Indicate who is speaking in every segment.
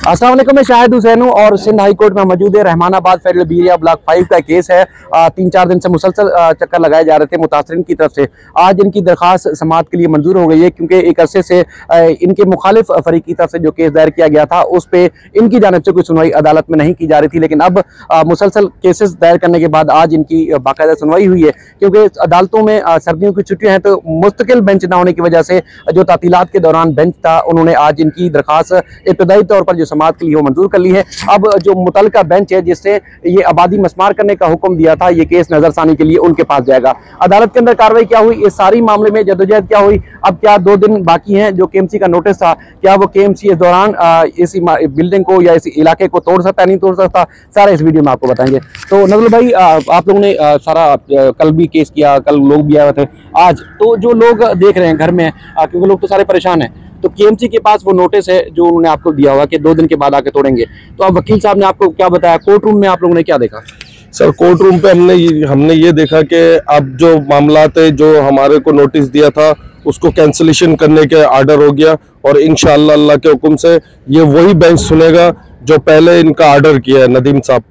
Speaker 1: अस्सलाम वालेकुम, मैं शाहिद हुसैन हूँ और सिंध हाई कोर्ट में मौजूद है। रहमानाबाद फेडरल बीरिया ब्लॉक 5 का केस है। 3-4 दिन से मुसलसल चक्कर लगाए जा रहे थे मुतासरीन की तरफ से। आज इनकी दरख्वास्त समाअत के लिए मंजूर हो गई है, क्योंकि एक अरसे से इनके मुखालिफ फरीक की तरफ से जो केस दायर किया गया था उस पर इनकी जानिब से कोई सुनवाई अदालत में नहीं की जा रही थी। लेकिन अब मुसलसल केसेस दायर करने के बाद आज इनकी बाकायदा सुनवाई हुई है, क्योंकि अदालतों में सर्दियों की छुट्टियाँ हैं तो मुस्तकिल बेंच ना होने की वजह से जो तातीलात के दौरान बेंच था उन्होंने आज इनकी दरख्वास्त इब्तदाई तौर पर समाअत के लिए वो मंजूर कर ली है। अब जो मुतलका बेंच है जिससे ये आबादी मस्मार करने का हुक्म दिया था, ये केस नजरसानी के लिए उनके पास जाएगा। अदालत के अंदर कार्रवाई क्या हुई, इस सारी मामले में जदोजहद क्या हुई, अब क्या 2 दिन बाकी हैं जो केएमसी का नोटिस था, क्या वो केएमसी इस दौरान इस बिल्डिंग को या इस इलाके को तोड़ सकता है नहीं तोड़ सकता, सारा इस वीडियो में आपको बताएंगे। तो नजरुल भाई, आप लोगों ने सारा कल भी केस किया, कल लोग भी आए थे, आज तो जो लोग देख रहे हैं घर में, क्योंकि लोग तो सारे परेशान हैं, तो केएमसी के पास वो नोटिस है जो उन्होंने आपको दिया हुआ कि 2 दिन के बाद आके तोड़ेंगे, तो अब वकील साहब ने आपको क्या बताया? कोर्ट रूम में आप लोगों ने क्या देखा?
Speaker 2: सर, कोर्ट रूम पे हमने ये देखा कि अब जो मामला थे, जो हमारे को नोटिस दिया था उसको कैंसिलेशन करने के आर्डर हो गया और इंशाअल्लाह अल्लाह के हुक्म से ये वही बेंच सुनेगा जो पहले इनका आर्डर किया है नदीम साहब।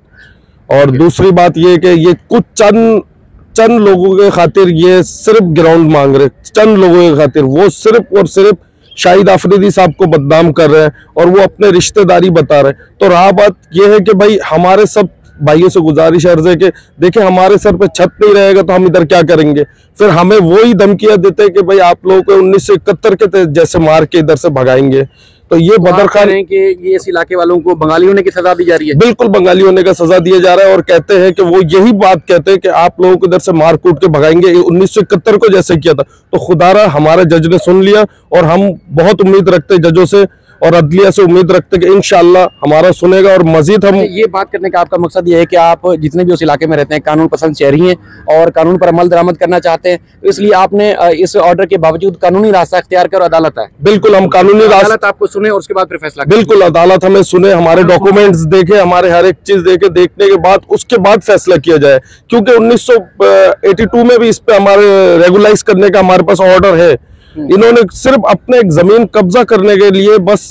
Speaker 2: और दूसरी बात ये कि ये कुछ चंद लोगों के खातिर ये सिर्फ ग्राउंड मांग रहे, चंद लोगों के खातिर वो सिर्फ और सिर्फ शाहिद आफरीदी साहब को बदनाम कर रहे हैं और वो अपने रिश्तेदारी बता रहे हैं। तो रहा बात ये है कि भाई हमारे सब भाइयों से गुजारिश अर्ज है कि देखिए, हमारे सर पे छत नहीं रहेगा तो हम इधर क्या करेंगे। फिर हमें वो ही धमकियां देते हैं कि भाई आप लोगों को 1971 के जैसे मार के इधर से भगाएंगे। तो ये बदर खान है कि
Speaker 1: ये इस इलाके वालों को बंगाली होने की सजा दी जा रही है।
Speaker 2: बिल्कुल बंगाली होने का सजा दिया जा रहा है और कहते हैं कि वो यही बात कहते हैं कि आप लोगों को इधर से मार कूट के भगाएंगे 1971 को जैसे किया था। तो खुदारा हमारे जज ने सुन लिया और हम बहुत उम्मीद रखते हैं जजों से और अदलिया से उम्मीद रखते हैं कि इंशाअल्लाह हमारा सुनेगा। और मजीद हम
Speaker 1: ये बात करने का आपका मकसद ये है कि आप जितने भी उस इलाके में रहते हैं कानून पसंद शहरी हैं और कानून पर अमल दरामद करना चाहते हैं, तो इसलिए आपने इस ऑर्डर के बावजूद कानूनी रास्ता इख्तियार कर अदालत है।
Speaker 2: बिल्कुल, हम कानूनी
Speaker 1: अदालत आपको सुने और उसके बाद फिर फैसला।
Speaker 2: बिल्कुल, अदालत हमें सुने, हमारे डॉक्यूमेंट्स देखे, हमारे हर एक चीज देखे, देखने के बाद उसके बाद फैसला किया जाए। क्योंकि 1982 में भी इस पे हमारे रेगुलाइज करने का हमारे पास ऑर्डर है। इन्होंने सिर्फ अपने एक जमीन कब्जा करने के लिए बस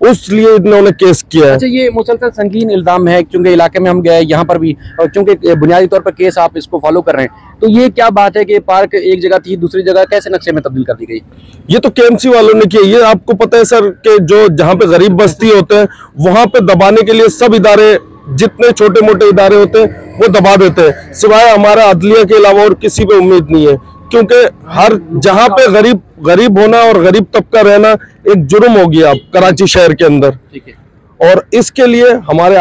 Speaker 2: उस लिए इन्होंने केस किया है।
Speaker 1: अच्छा, ये मुसलसल संगीन इल्जाम है, क्योंकि इलाके में हम गए, यहाँ पर भी, और चूंकि बुनियादी तौर पर केस आप इसको फॉलो कर रहे हैं, तो ये क्या बात है कि पार्क एक जगह थी दूसरी जगह कैसे नक्शे में तब्दील कर दी गई?
Speaker 2: ये तो केएमसी वालों ने किया। ये आपको पता है सर कि जो जहाँ पे गरीब बस्ती होते हैं वहां पे दबाने के लिए सब इदारे, जितने छोटे मोटे इदारे होते हैं वो दबा देते हैं, सिवाय हमारा अदलिया के अलावा और किसी पे उम्मीद नहीं है। क्योंकि हर जहाँ पे गरीब होना और गरीब तबका रहना एक जुर्म हो गया कराची शहर के अंदर। और इसके लिए हमारे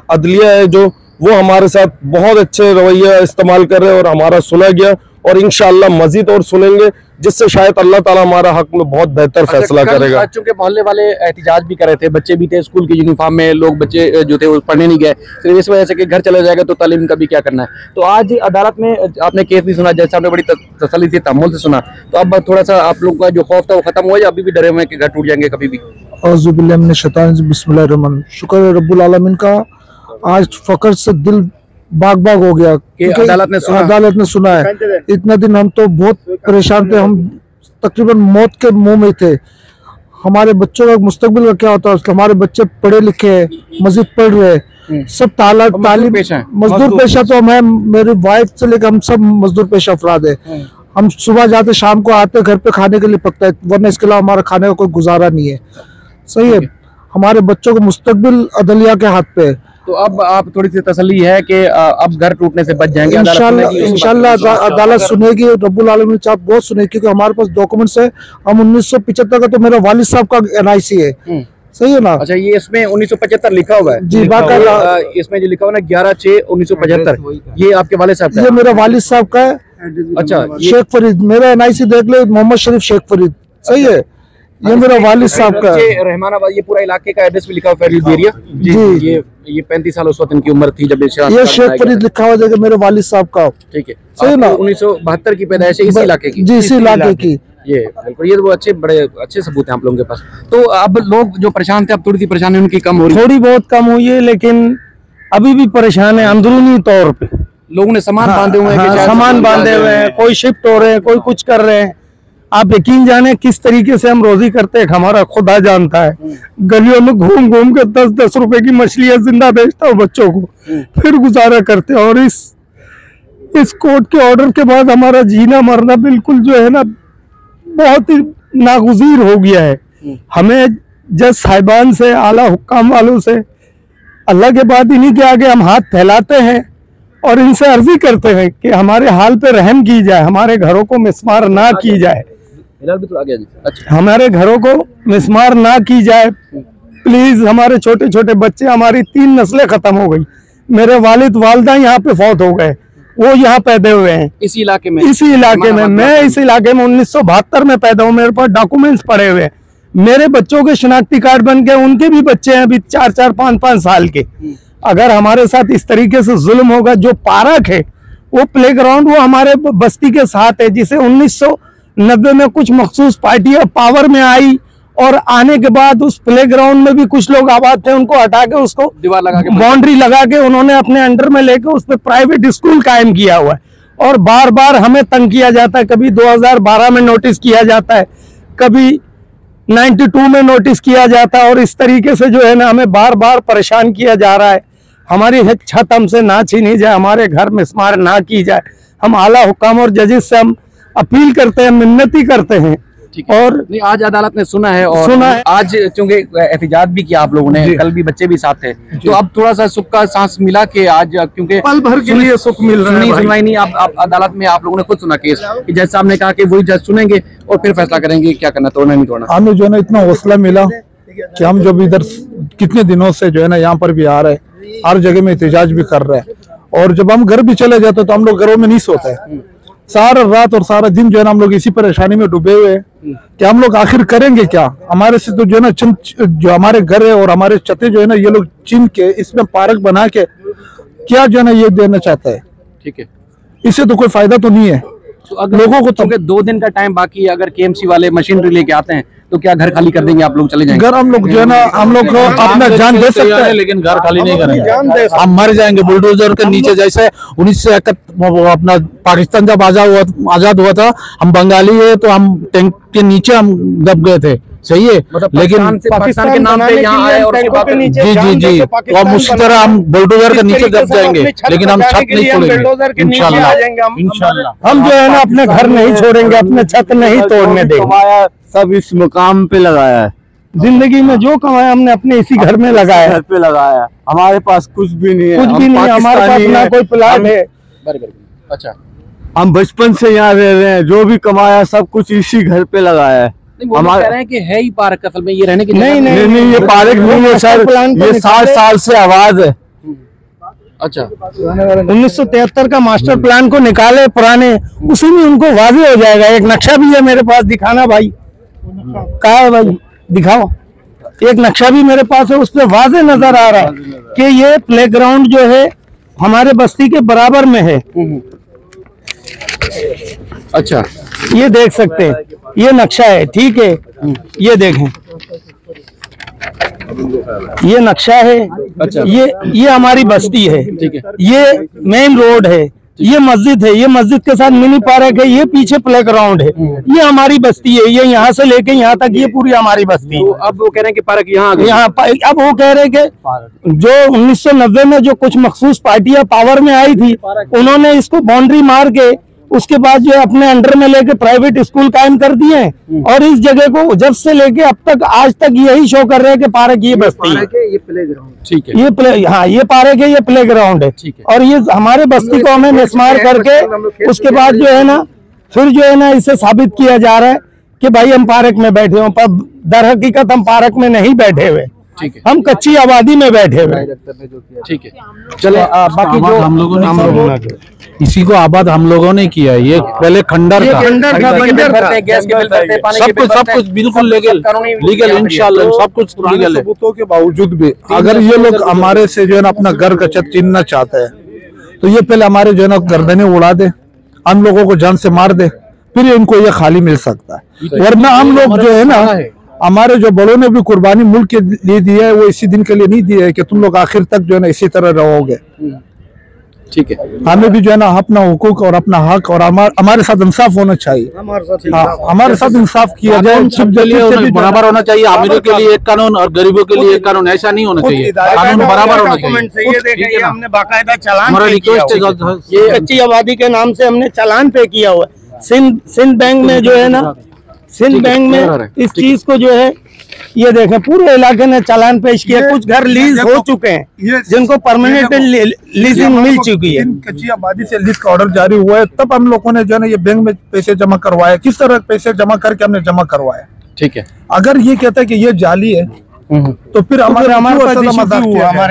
Speaker 2: अदलिया है जो वो हमारे साथ बहुत अच्छे रवैया इस्तेमाल कर रहे हैं और हमारा सुना गया और इंशाअल्लाह मजीद और सुनेंगे, जिससे शायद अल्लाह ताला हमारा हक में बहुत बेहतर फैसला करेगा।
Speaker 1: चूंकि मोहल्ले वाले एहतिजाज भी कर रहे थे, बच्चे भी थे स्कूल की यूनिफॉर्म में, लोग बच्चे जो थे वो पढ़ने नहीं गए सिर्फ इस वजह से कि घर चला जाएगा तो तालीम का भी क्या करना है। तो आज अदालत में आपने केस भी सुना, जैसे आपने बड़ी तसल्ली से तहम्मुल से सुना, तो अब थोड़ा सा आप लोगों का जो खौफ था वो खत्म हुआ या अभी भी डरे हुए हैं कि घर टूट जाएंगे कभी भी?
Speaker 3: औज़ुबिल्लाहि मिनश शैतानिर रजीम, बिस्मिल्लाहिर्रहमानिर्रहीम। शुक्र है रब्बुल आलमीन का, आज फकर से दिल बाग हो गया कि अदालत ने सुना है। इतना दिन हम तो बहुत परेशान थे, हम तकरीबन मौत के मुंह में थे। हमारे बच्चों का मुस्तकबिल का क्या होता है, हमारे बच्चे पढ़े लिखे हैं, मस्जिद पढ़ रहे हैं, सब तालीम मजदूर पेशा तो मैं, मेरी वाइफ से लेकर हम सब मजदूर पेशा अफराद है। हम सुबह जाते शाम को आते, घर पे खाने के लिए पकता है, वरना इसके अलावा हमारा खाने का कोई गुजारा नहीं है। सही है, हमारे बच्चों का मुस्तकबिल अदलिया के हाथ पे है।
Speaker 1: तो अब आप थोड़ी सी तसल्ली है कि अब घर टूटने से बच जाएंगे?
Speaker 3: इंशाल्लाह अदालत सुनेगी, रब्बुल आलमीन चाह बहुत सुनेगी, क्योंकि हमारे पास डॉक्यूमेंट्स है। हम 1975 का तो मेरा वालिद साहब का NIC है। सही है ना? अच्छा,
Speaker 1: ये इसमें 1975 लिखा हुआ है
Speaker 3: जी, बाकायदा
Speaker 1: इसमें जो लिखा हुआ है ना 11/6/1975, ये आपके वालिद साहब का?
Speaker 3: ये मेरा वालिद साहब का है।
Speaker 1: अच्छा,
Speaker 3: शेख फरीद, मेरा NIC देख ले, मोहम्मद शरीफ शेख फरीद। सही है, ये मेरा वालिद साहब का है।
Speaker 1: रहमानाबाद, ये पूरा इलाके का एड्रेस भी लिखा हुआ फेडरल बीरिया जी। ये 35 साल उस वक्त इनकी उम्र थी जब
Speaker 3: ये शेख फरीद लिखा हुआ है मेरे वालिद साहब का।
Speaker 1: ठीक है, सही ना? 1972 की पैदाइश है इसी इलाके की?
Speaker 3: जी, इसी इलाके की।
Speaker 1: ये बिल्कुल, ये वो बड़े अच्छे सबूत हैं आप लोगों के पास। तो अब लोग जो परेशान थे, अब थोड़ी सी परेशानी उनकी कम हो रही?
Speaker 4: थोड़ी बहुत कम हुई है, लेकिन अभी भी परेशान है अंदरूनी तौर पे।
Speaker 1: लोगों ने सामान बांधे हुए हैं,
Speaker 4: सामान बांधे हुए हैं, कोई शिफ्ट हो रहे हैं, कोई कुछ कर रहे हैं। आप यकीन जाने किस तरीके से हम रोजी करते हैं, हमारा खुदा जानता है। गलियों में घूम घूम के 10-10 रुपए की मछलियां जिंदा बेचता हूँ बच्चों को, फिर गुजारा करते हैं। और इस कोर्ट के ऑर्डर के बाद हमारा जीना मरना बिल्कुल जो है ना बहुत ही नागुज़ीर हो गया है। हमें जज साहिबान से, आला हुक्काम वालों से, अल्लाह के बाद इन्हीं के आगे हम हाथ फैलाते हैं और इनसे अर्जी करते हैं कि हमारे हाल पे रहम की जाए, हमारे घरों को मिसमार ना की जाए, हमारे घरों को मिसमार ना की जाए प्लीज। हमारे छोटे छोटे बच्चे, हमारी 3 नस्लें खत्म हो गई। मेरे वालिद वालदा यहाँ पे फौत हो गए, वो यहाँ पैदा हुए हैं इसी इलाके में। मैं इस इलाके में 1972 में पैदा हूँ, मेरे पास डॉक्यूमेंट्स पड़े हुए हैं। मेरे बच्चों के शनाख्ती कार्ड बन गए, उनके भी बच्चे हैं अभी 4-4, 5-5 साल के। अगर हमारे साथ इस तरीके से जुल्म होगा, जो पार्क है वो प्लेग्राउंड वो हमारे बस्ती के साथ है, जिसे 1990 में कुछ मखसूस पार्टियां पावर में आई और आने के बाद उस प्लेग्राउंड में भी कुछ लोग आबाद थे, उनको हटा के उसको दीवार लगा के, बाउंड्री लगा के उन्होंने अपने अंडर में लेके उस पर प्राइवेट स्कूल कायम किया हुआ है। और बार बार हमें तंग किया जाता है, कभी 2012 में नोटिस किया जाता है, कभी 92 में नोटिस किया जाता है, और इस तरीके से जो है ना हमें बार बार परेशान किया जा रहा है। हमारी छत हमसे ना छीनी जाए, हमारे घर मिसमार ना की जाए। हम आला हुक्काम और जजेस से हम अपील करते हैं, मिन्नती करते हैं। और
Speaker 1: नहीं, आज अदालत ने सुना है और आज चूंकि एहतिजाज भी किया आप लोगों ने, कल भी बच्चे भी साथ थे, तो अब थोड़ा सा सुख का सांस मिला कि आज, क्योंकि
Speaker 4: पल भर के लिए सुख मिल रहा है।
Speaker 1: सुनवाई नहीं, आप अदालत में आप लोगों ने खुद सुना केस, जज साहब ने कहा कि वही जज सुनेंगे और फिर फैसला करेंगे क्या करना, तोड़ना नहीं तोड़ना।
Speaker 3: हमें जो है ना इतना हौसला मिला कि हम जब इधर कितने दिनों से जो है ना यहाँ पर भी आ रहे हैं, हर जगह में एहतजाज भी कर रहे हैं, और जब हम घर भी चले जाते तो हम लोग घरों में नहीं सोते हैं। सारा रात और सारा दिन जो है ना हम लोग इसी परेशानी में डूबे हुए हैं कि हम लोग आखिर करेंगे क्या। हमारे से तो जो है ना जो हमारे घर है और हमारे छतें जो है ना ये लोग चिन के इसमें पार्क बना के क्या जो है ना ये देना चाहता है।
Speaker 1: ठीक है,
Speaker 3: इससे तो कोई फायदा तो नहीं है।
Speaker 1: तो अगर लोगों को, तो 2 दिन का टाइम बाकी है, अगर केएमसी वाले मशीनरी लेके आते हैं तो क्या घर खाली कर देंगे, आप लोग चले जाएंगे?
Speaker 3: घर हम लोग जो है ना हम लोग अपना जान दे सकते हैं,
Speaker 2: लेकिन घर खाली नहीं करेंगे, हम मर जाएंगे बुलडोजर के नीचे। जैसे 1971 अपना पाकिस्तान जब आजाद हुआ था, हम बंगाली है तो हम टैंक के नीचे हम दब गए थे, सही है, लेकिन
Speaker 1: पाकिस्तान के नाम पे यहाँ आए और
Speaker 3: जी तो हम उसी तरह हम बुलडोजर के नीचे दब जाएंगे, लेकिन हम छत नहीं छोड़ेंगे इंशाल्लाह।
Speaker 4: हम जो है ना अपने घर नहीं छोड़ेंगे, अपने छत नहीं तोड़ने देंगे।
Speaker 5: सब इस मुकाम पे लगाया है,
Speaker 4: जिंदगी में जो कमाया हमने अपने इसी घर में लगाया,
Speaker 5: घर पे लगाया। हमारे पास कुछ भी नहीं है,
Speaker 4: कुछ भी नहीं, हमारे पास ना कोई प्लाट है।
Speaker 1: अच्छा,
Speaker 5: हम बचपन से यहाँ रह रहे हैं, जो भी कमाया सब कुछ इसी घर पे लगाया है।
Speaker 1: हम कह रहे हैं कि है ही पार्क, असल में ये रहने की
Speaker 3: नहीं, ये पार्क नहीं है सर, ये 60 साल से आवाज है।
Speaker 1: अच्छा,
Speaker 4: 1973 का मास्टर प्लान को निकाले पुराने, उसी में उनको वाज़ेह हो जाएगा। एक नक्शा भी है मेरे पास, दिखाना भाई, कहाँ है भाई, दिखाओ। एक नक्शा भी मेरे पास है, उस पर वाज़ेह नजर आ रहा है कि ये प्लेग्राउंड जो है हमारे बस्ती के बराबर में है।
Speaker 1: अच्छा,
Speaker 4: ये देख सकते हैं, ये नक्शा है, ठीक है, ये देखें, ये नक्शा है।
Speaker 1: अच्छा,
Speaker 4: ये हमारी बस्ती है,
Speaker 1: ठीक है,
Speaker 4: ये मेन रोड है, ये मस्जिद है, ये मस्जिद के साथ मिनी पार्क है, ये पीछे प्ले ग्राउंड है, ये हमारी बस्ती है, ये यहाँ से लेके यहाँ तक ये पूरी हमारी बस्ती है।
Speaker 1: तो अब वो कह रहे हैं कि पार्क यहाँ
Speaker 4: अब वो कह रहे हैं कि जो 1990 में जो कुछ मखसूस पार्टियां पावर में आई थी, उन्होंने इसको बाउंड्री मार के उसके बाद जो अपने अंडर में लेके प्राइवेट स्कूल कायम कर दिए हैं, और इस जगह को जब से लेके अब तक आज तक यही शो कर रहे हैं कि पार्क ये बस्ती है,
Speaker 1: ये प्ले ग्राउंड, ठीक है,
Speaker 4: ये पार्क है, ये प्ले ग्राउंड है, और ये हमारे बस्ती को हमें मिसमार करके उसके बाद जो है ना फिर जो है ना इसे साबित किया जा रहा है कि भाई हम पार्क में बैठे हुए, पर दर हकीकत हम पार्क में नहीं बैठे हुए, हम कच्ची आबादी में बैठे हुए।
Speaker 1: ठीक है, चले बाकी जो
Speaker 2: हम लोगों ने इसी को आबाद हम लोगों ने किया। ये पहले खंडर था,
Speaker 1: गैस के बिल भरते, पानी के बिल भरते,
Speaker 2: सब कुछ बिल्कुल लीगल इंशाल्लाह, सब कुछ लीगल है।
Speaker 3: सबूतों के बावजूद भी अगर ये लोग हमारे से जो है ना अपना घर का छत छीनना चाहते हैं, तो ये पहले हमारे जो है ना गर्दनें उड़ा दे, हम लोगों को जान से मार दे, फिर इनको ये खाली मिल सकता है। वरना हम लोग जो है ना, हमारे जो बड़ों ने भी कुर्बानी मुल्क के लिए दी है, वो इसी दिन के लिए नहीं दी है कि तुम लोग आखिर तक जो है ना इसी तरह रहोगे।
Speaker 1: ठीक है,
Speaker 3: हमें भी जो है ना अपना हुकूक और अपना हक और हमारे साथ इंसाफ होना चाहिए। हमारे साथ इंसाफ किया जाए,
Speaker 6: बराबर होना चाहिए। अमीरों के लिए एक कानून और गरीबों के लिए एक कानून, ऐसा नहीं होना चाहिए, कानून बराबर होना चाहिए।
Speaker 7: हमने बाकायदा चालान
Speaker 6: हमारा
Speaker 7: पे किया
Speaker 6: रिक्वेस्ट
Speaker 7: हुआ है।
Speaker 6: है,
Speaker 7: ये कच्ची आबादी के नाम से हमने चालान पे किया हुआ है। सिंध बैंक में जो है ना, सिंध बैंक में इस चीज को जो है, ये देखें पूरे इलाके ने चालान पेश किया। कुछ घर लीज हो चुके हैं जिनको परमानेंट लीजिंग मिल चुकी है।
Speaker 3: कच्ची आबादी से लीज का ऑर्डर जारी हुआ है, तब हम लोगों ने जो है ना ये बैंक में पैसे जमा करवाए। किस तरह पैसे जमा करके हमने जमा करवाया।
Speaker 1: ठीक है,
Speaker 3: अगर ये कहता है कि ये जाली है तो फिर हमारे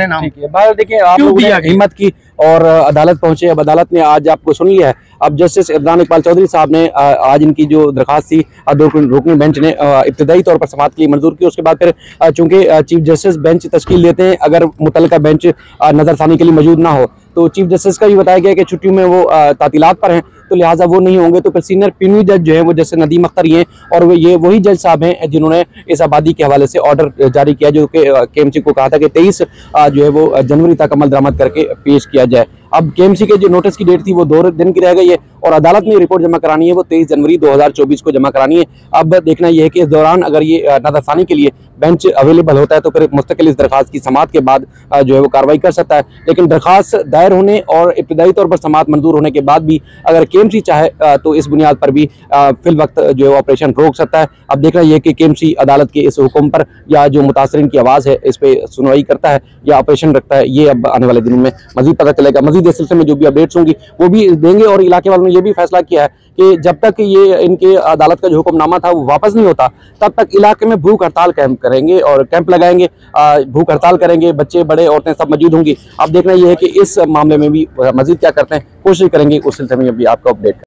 Speaker 3: नाम।
Speaker 1: ठीक है भाई, देखिए आप लोगों ने हिम्मत की और अदालत पहुंचे। अब अदालत ने आज आपको सुन लिया है। अब जस्टिस इमरान इकबाल चौधरी साहब ने आज इनकी जो दरखास्त थी रुकनी बेंच ने इब्तदाई तौर पर समाअत के लिए मंजूर की। उसके बाद फिर चूंकि चीफ जस्टिस बेंच तश्कील देते हैं, अगर मुतल्लिका बेंच नजरसानी के लिए मौजूद ना हो तो चीफ जस्टिस का भी बताया गया कि छुट्टियों में वो तातीलात पर हैं, तो लिहाजा वो नहीं होंगे। तो फिर सीनियर प्रीमियर जज जो है वो जस्टिस नदीम अख्तर ही हैं, और वो ये वही जज साहब हैं जिन्होंने इस आबादी के हवाले से ऑर्डर जारी किया, जो कि केएमसी को कहा था कि 23 जो है वो जनवरी तक अमल दरामद करके पेश किया जाए। अब केएमसी के जो नोटिस की डेट थी वो 2 दिन की रह गई है, और अदालत में रिपोर्ट जमा करानी है वो 23 जनवरी 2024 को जमा करानी है। अब देखना यह है कि इस दौरान अगर ये नजरसानी के लिए बेंच अवेलेबल होता है तो फिर मुस्तकिल इस दरखास्त की समाअत के बाद जो है वो कार्रवाई कर सकता है। लेकिन दरखास्त दायर होने और इब्तदाई तौर पर समाअत मंजूर होने के बाद भी अगर केएमसी चाहे तो इस बुनियाद पर भी फिल वक्त जो है ऑपरेशन रोक सकता है। अब देखना यह कि केएमसी अदालत के इस हुक्म पर या जो मुतासरीन की आवाज़ है इस पर सुनवाई करता है या ऑपरेशन रखता है, ये अब आने वाले दिनों में मजीद पता चलेगा। मजीद इस सिलसिले में जो भी अपडेट्स होंगी वो भी देंगे। और इलाके वालों ने यह भी फैसला किया है कि जब तक ये इनके अदालत का जो हुक्मनामा था वो वापस नहीं होता तब तक इलाके में भूख हड़ताल करेंगे और कैंप लगाएंगे, भूख हड़ताल करेंगे। बच्चे बड़े औरतें सब मौजूद होंगी। अब देखना यह है कि इस मामले में भी मजीद क्या करते हैं, कोशिश करेंगे उस सिलसिले में भी आपको अपडेट